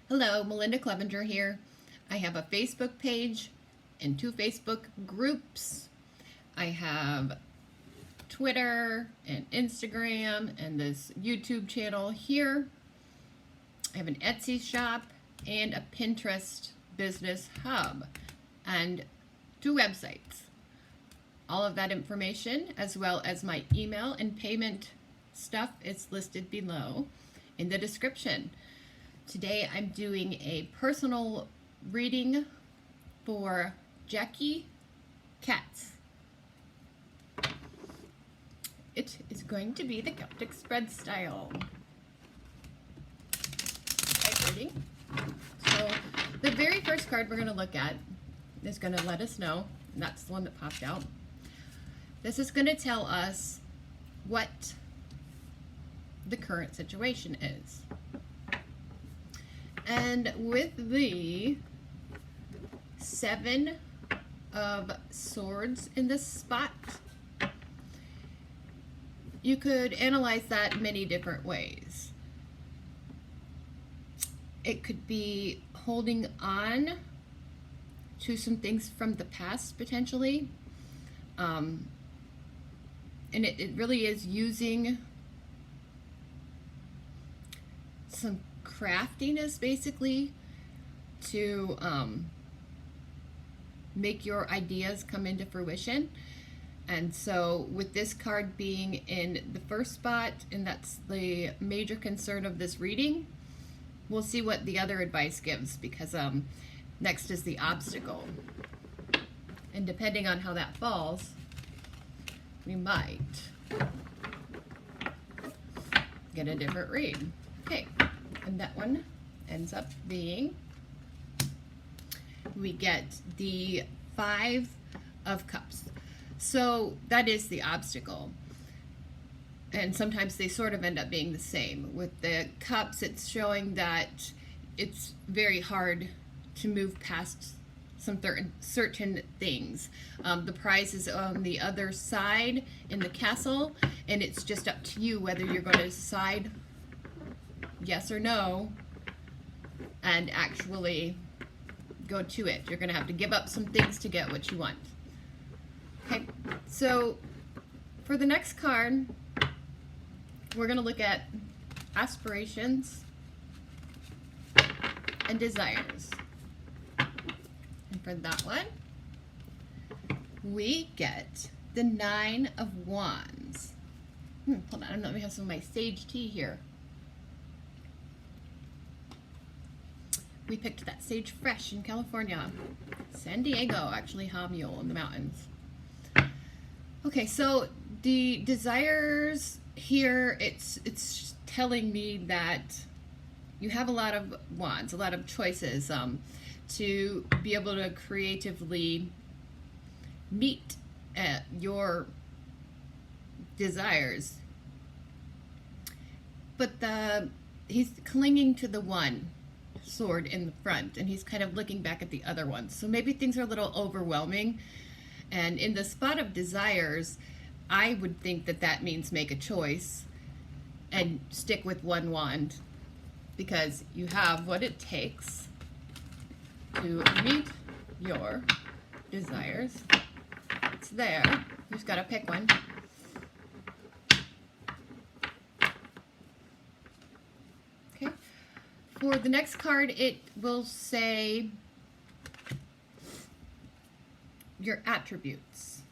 Hello, Melinda Clevenger here. I have a Facebook page and 2 Facebook groups. I have Twitter and Instagram and this YouTube channel here. I have an Etsy shop and a Pinterest business hub and 2 websites. All of that information, as well as my email and payment stuff, is listed below in the description. Today I'm doing a personal reading for Jackie Katz. It is going to be the Celtic spread style type reading. So the very first card we're going to look at is going to let us know, and that's the one that popped out. This is going to tell us what the current situation is. And with the 7 of Swords in this spot, you could analyze that many different ways. It could be holding on to some things from the past, potentially. And it really is using some craftiness, basically, to make your ideas come into fruition. And so with this card being in the first spot, and that's the major concern of this reading, we'll see what the other advice gives, because next is the obstacle. And depending on how that falls, we might get a different read. Okay, and that one ends up being, we get the 5 of Cups. So that is the obstacle. And sometimes they sort of end up being the same. With the Cups, it's showing that it's very hard to move past some certain things. The prize is on the other side in the castle, and it's just up to you whether you're going to decide yes or no and actually go to it. You're going to have to give up some things to get what you want. Okay, so for the next card, we're going to look at Aspirations and Desires. And for that one, we get the 9 of Wands. Hold on, let me have some of my sage tea here. We picked that sage fresh in California. San Diego, actually, High Mule in the mountains. Okay, so the desires here, it's telling me that you have a lot of wands, a lot of choices to be able to creatively meet your desires. But he's clinging to the one sword in the front, and he's kind of looking back at the other ones. So maybe things are a little overwhelming. And in the spot of desires, I would think that that means make a choice and stick with one wand, because you have what it takes to meet your desires. It's there. You just gotta pick one. Okay. For the next card, it will say your attributes.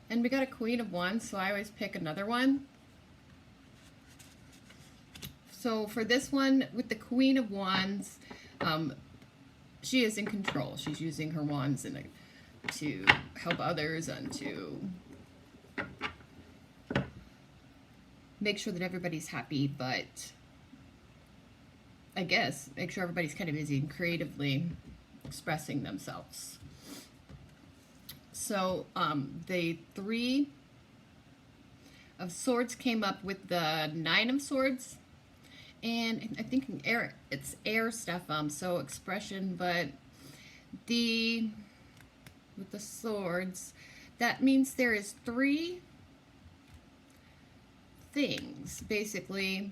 And we got a Queen of Wands, so I always pick another one. So for this one, with the Queen of Wands, she is in control. She's using her wands to help others and to make sure that everybody's happy, but I guess make sure everybody's kind of busy and creatively expressing themselves. So the 3 of Swords came up with the 9 of Swords, and I think it's air stuff, so expression, but with the swords, that means there is 3 things, basically,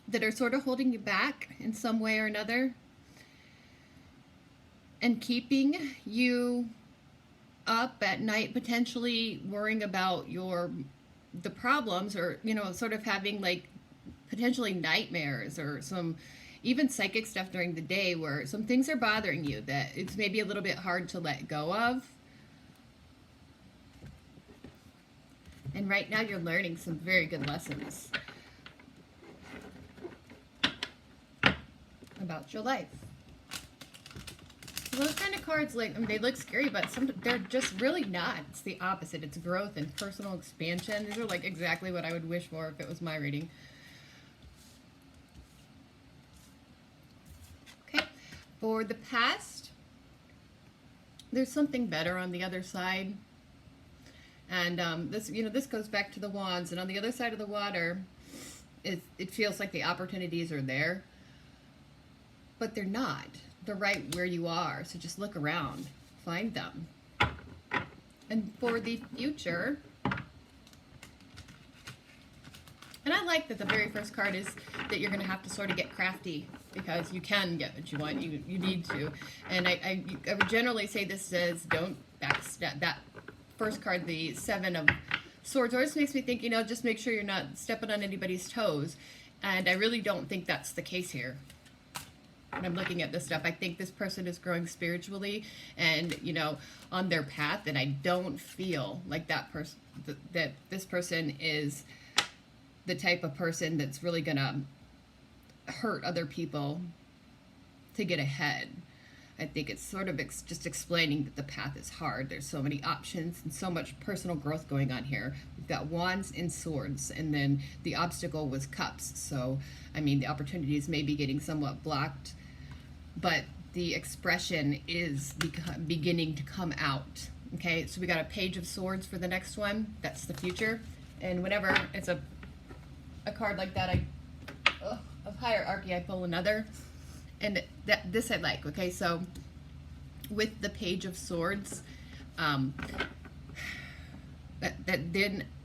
that are sort of holding you back in some way or another and keeping you up at night, potentially worrying about the problems, or sort of having like potentially nightmares or some even psychic stuff during the day where some things are bothering you that it's maybe a little bit hard to let go of. And right now you're learning some very good lessons about your life. Those kind of cards, like, I mean, they look scary, but they're just really not. It's the opposite. It's growth and personal expansion. These are like exactly what I would wish for if it was my reading. Okay, for the past, there's something better on the other side. And this goes back to the wands. And on the other side of the water, it feels like the opportunities are there, but they're not. They're right where you are. So just look around, find them. And for the future, and I like that the very first card is that you're going to have to sort of get crafty, because you can get what you want. You need to. And I would generally say this says don't backstab. That first card, the Seven of Swords, always makes me think, just make sure you're not stepping on anybody's toes. And I really don't think that's the case here. When I'm looking at this stuff, I think this person is growing spiritually and, on their path. And I don't feel like that this person is the type of person that's really going to hurt other people to get ahead. I think it's sort of just explaining that the path is hard. There's so many options and so much personal growth going on here. We've got wands and swords, and then the obstacle was cups. So, I mean, the opportunities may be getting somewhat blocked, but the expression is beginning to come out. Okay, so we got a Page of Swords for the next one. That's the future. And whenever it's a card like that, of hierarchy, I pull another. And this I like. Okay, so with the Page of Swords, then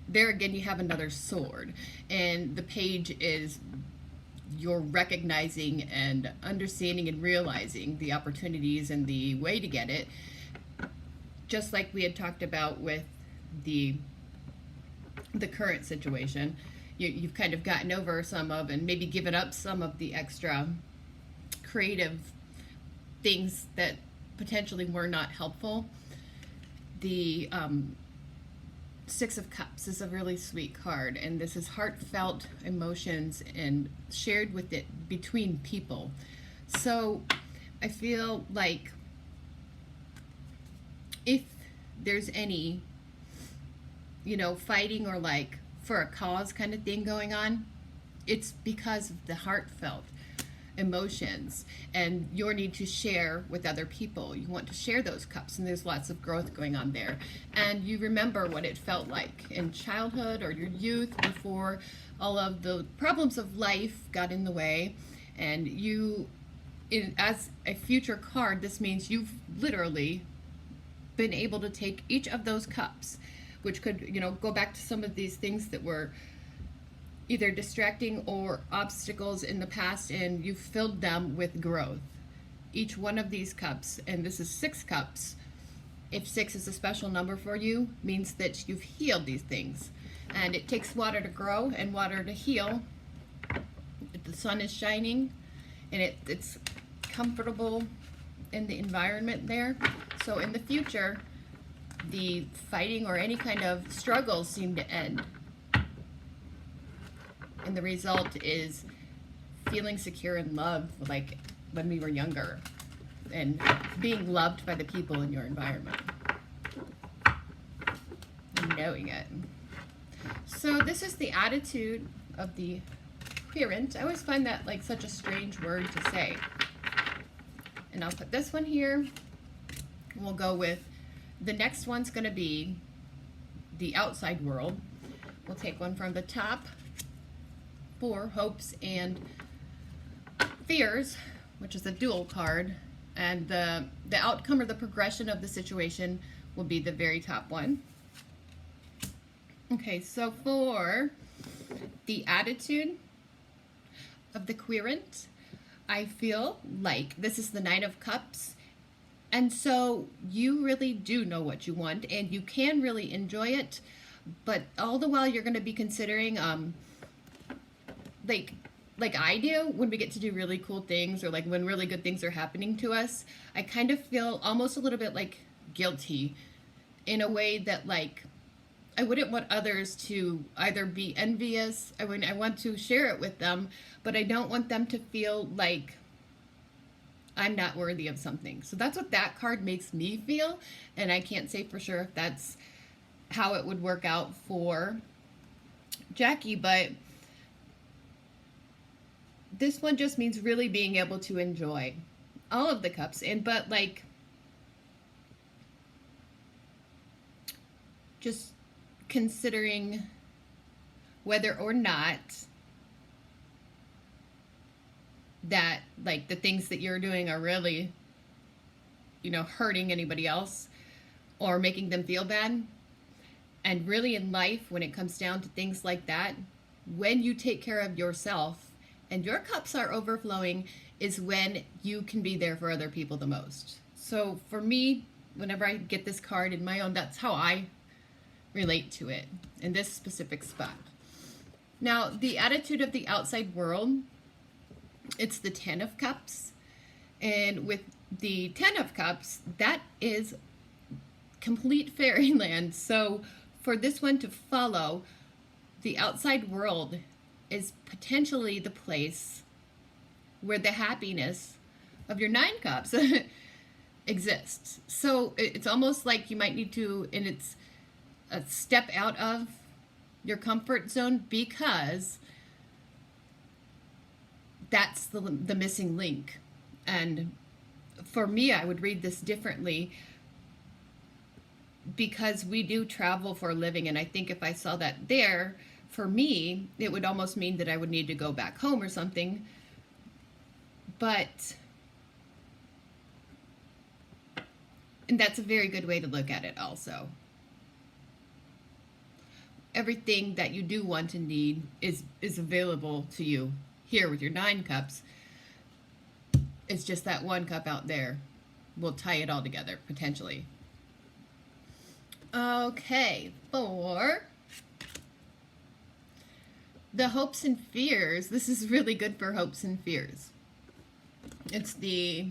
there again you have another sword, and the page is you're recognizing and understanding and realizing the opportunities and the way to get it, just like we had talked about with the current situation. You've kind of gotten over some of, and maybe given up some of the extra creative things that potentially were not helpful. The Six of Cups is a really sweet card, and this is heartfelt emotions and shared with it between people. So I feel like if there's any, fighting or like for a cause kind of thing going on, it's because of the heartfelt emotions and your need to share with other people. You want to share those cups, and there's lots of growth going on there. And you remember what it felt like in childhood or your youth before all of the problems of life got in the way. And as a future card, this means you've literally been able to take each of those cups, which could, go back to some of these things that were either distracting or obstacles in the past, and you've filled them with growth. Each one of these cups, and this is 6 cups, if 6 is a special number for you, means that you've healed these things. And it takes water to grow and water to heal. The sun is shining, and it's comfortable in the environment there. So in the future, the fighting or any kind of struggles seem to end. And the result is feeling secure and loved, like when we were younger, and being loved by the people in your environment and knowing it. So this is the attitude of the querent. I always find that like such a strange word to say. And I'll put this one here. We'll go with the next one's going to be the outside world. We'll take one from the top. 4 hopes and fears, which is a dual card, and the outcome or the progression of the situation will be the very top one. Okay, so for the attitude, of the querent, I feel like this is the Nine of Cups. And so you really do know what you want and you can really enjoy it. But all the while you're going to be considering, like I do when we get to do really cool things, or like when really good things are happening to us, I kind of feel almost a little bit like guilty in a way that, like, I wouldn't want others to either be envious. I want to share it with them, but I don't want them to feel like I'm not worthy of something. So that's what that card makes me feel. And I can't say for sure if that's how it would work out for Jackie, but this one just means really being able to enjoy all of the cups. But like, just considering whether or not that, like, the things that you're doing are really, hurting anybody else or making them feel bad. And really in life, when it comes down to things like that, when you take care of yourself and your cups are overflowing is when you can be there for other people the most. So for me, whenever I get this card in my own, that's how I relate to it in this specific spot. Now, the attitude of the outside world, it's the Ten of Cups. And with the Ten of Cups, that is complete fairyland. So for this one to follow, the outside world is potentially the place where the happiness of your Nine Cups exists. So it's almost like you might need to, and it's a step out of your comfort zone, because that's the missing link. And for me, I would read this differently, because we do travel for a living, and I think if I saw that there, for me, it would almost mean that I would need to go back home or something. But, and that's a very good way to look at it also. Everything that you do want and need is available to you here with your Nine Cups. It's just that one cup out there will tie it all together, potentially. Okay, for the hopes and fears, this is really good for hopes and fears. It's the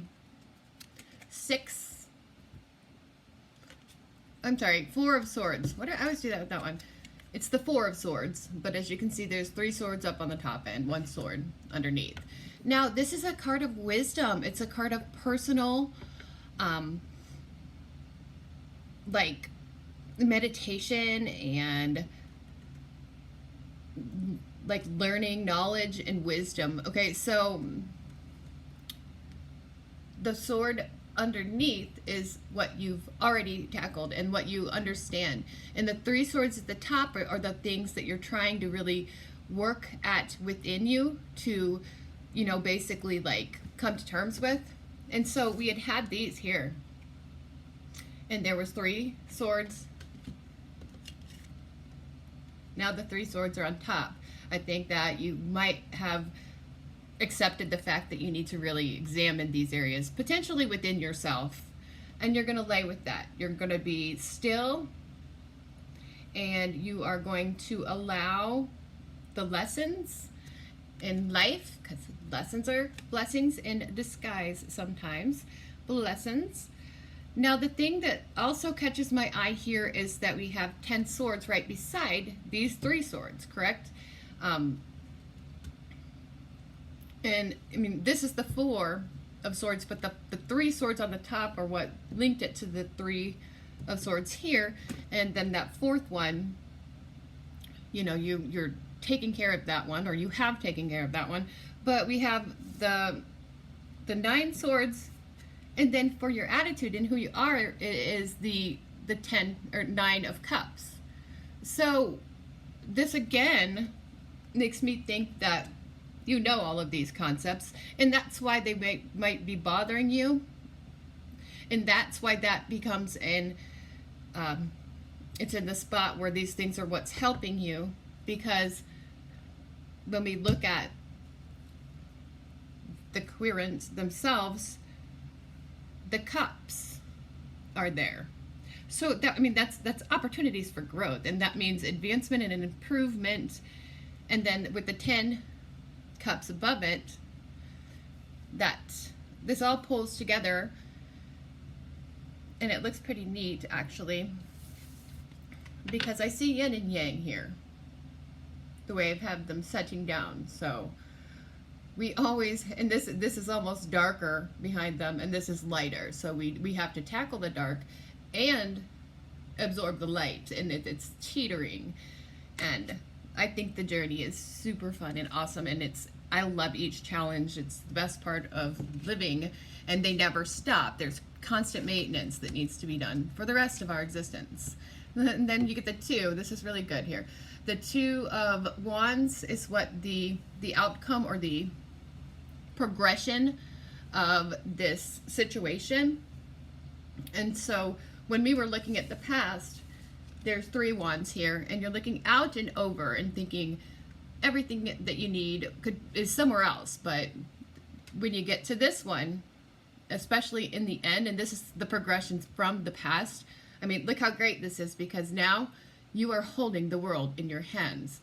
Four of Swords. What do I always do that with that one? It's the Four of Swords, but as you can see, there's 3 swords up on the top and 1 sword underneath. Now, this is a card of wisdom. It's a card of personal, like, meditation and, like, learning, knowledge, and wisdom. Okay, so the sword underneath is what you've already tackled and what you understand, and the 3 swords at the top are the things that you're trying to really work at within you to, basically, like, come to terms with. And so we had these here, and there was 3 swords. Now the 3 swords are on top. I think that you might have accepted the fact that you need to really examine these areas, potentially within yourself, and you're going to lay with that. You're going to be still, and you are going to allow the lessons in life, because lessons are blessings in disguise sometimes, lessons. Now, the thing that also catches my eye here is that we have 10 swords right beside these 3 swords, correct? And I mean, this is the 4 of Swords, but the 3 swords on the top are what linked it to the 3 of Swords here. And then that 4th one, you're taking care of that one, or you have taken care of that one. But we have the 9 swords, and then for your attitude and who you are is the 10 or 9 of Cups. So this again makes me think that you know all of these concepts, and that's why they might be bothering you, and that's why that becomes it's in the spot where these things are what's helping you, because when we look at coherent themselves, the cups are there. So that, I mean, that's opportunities for growth, and that means advancement and an improvement. And then with the 10 cups above it, that this all pulls together, and it looks pretty neat actually, because I see yin and yang here, the way I've had them setting down. So we always, and this is almost darker behind them, and this is lighter. So we have to tackle the dark and absorb the light, and it's teetering. And I think the journey is super fun and awesome, and I love each challenge. It's the best part of living, and they never stop. There's constant maintenance that needs to be done for the rest of our existence. And then you get the 2. This is really good here. The 2 of Wands is what the outcome or the progression of this situation. And so when we were looking at the past, there's 3 wands here, and you're looking out and over and thinking everything that you need is somewhere else. But when you get to this one, especially in the end, and this is the progressions from the past, I mean, look how great this is, because now you are holding the world in your hands,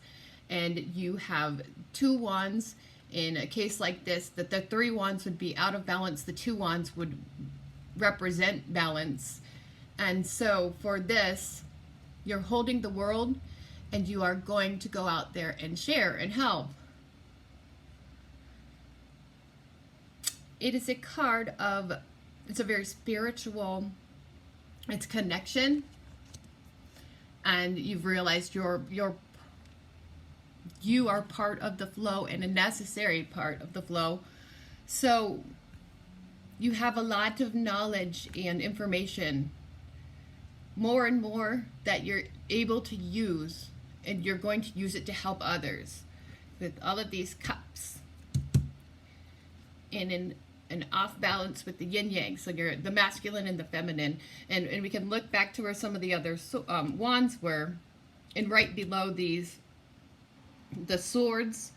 and you have 2 wands. In a case like this, that the 3 wands would be out of balance, the 2 wands would represent balance. And so for this, you're holding the world, and you are going to go out there and share and help. It is a card of, it's a very spiritual, it's connection, and you've realized you are part of the flow, and a necessary part of the flow. So you have a lot of knowledge and information, more and more, that you're able to use, and you're going to use it to help others with all of these cups, and in an off balance with the yin yang. So you're the masculine and the feminine, and we can look back to where some of the other wands were, and right below these, the swords,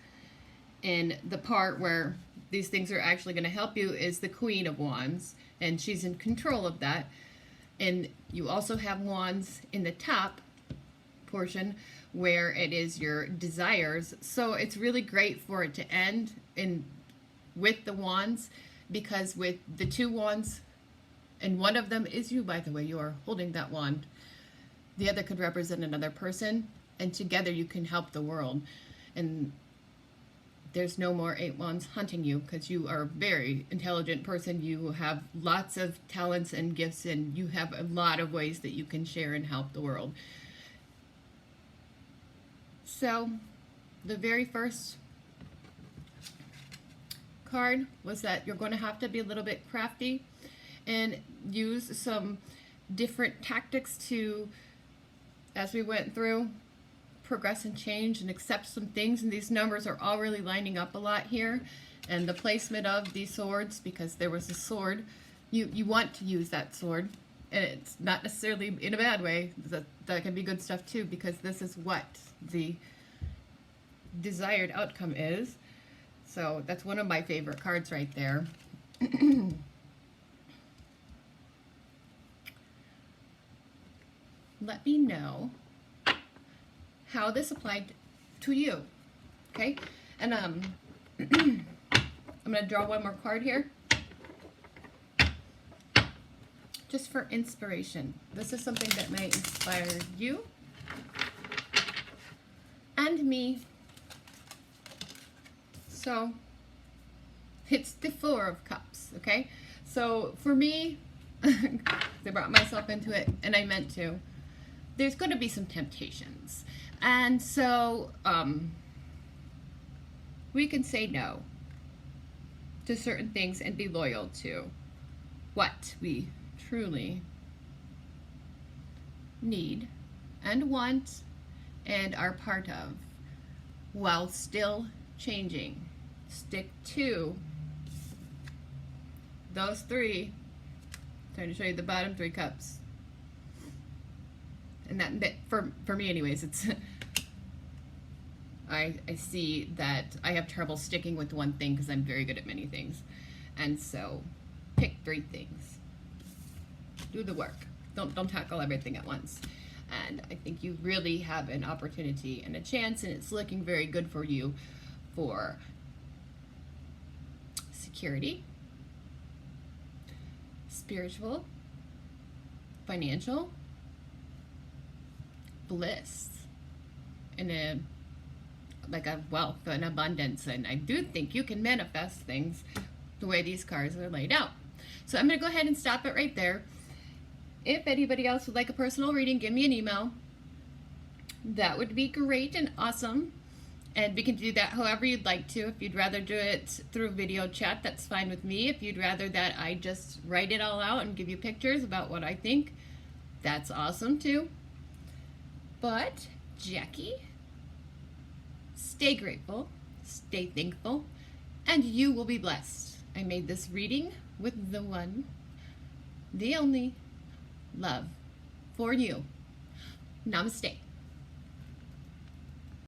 and the part where these things are actually going to help you is the Queen of Wands, and she's in control of that. And you also have wands in the top portion where it is your desires. So it's really great for it to end with the wands, because with the 2 wands, and one of them is you, by the way, you are holding that wand. The other could represent another person, and together you can help the world. And there's no more 8 wands hunting you, because you are a very intelligent person. You have lots of talents and gifts, and you have a lot of ways that you can share and help the world. So the very first card was that you're going to have to be a little bit crafty and use some different tactics to, as we went through, progress and change and accept some things. And these numbers are all really lining up a lot here, and the placement of these swords, because there was a sword, you want to use that sword, and it's not necessarily in a bad way. That can be good stuff too, because this is what the desired outcome is. So that's one of my favorite cards right there. Let me know how this applied to you, okay? And I'm gonna draw one more card here, just for inspiration. This is something that may inspire you and me. So it's the 4 of Cups, okay? So for me, I brought myself into it, and I meant to. There's going to be some temptations. And so we can say no to certain things and be loyal to what we truly need and want and are part of, while still changing. Stick to those 3. I'm trying to show you the bottom 3 cups. And that for me anyways, it's I see that I have trouble sticking with one thing, because I'm very good at many things. And so pick 3 things. Do the work. Don't tackle everything at once. And I think you really have an opportunity and a chance, and it's looking very good for you for security, spiritual, financial, bliss, and a wealth and abundance. And I do think you can manifest things the way these cards are laid out. So I'm going to go ahead and stop it right there. If anybody else would like a personal reading, give me an email. That would be great and awesome. And we can do that however you'd like to. If you'd rather do it through video chat, that's fine with me. If you'd rather that I just write it all out and give you pictures about what I think, that's awesome too. But, Jackie, stay grateful, stay thankful, and you will be blessed. I made this reading with the one, the only, love for you. Namaste.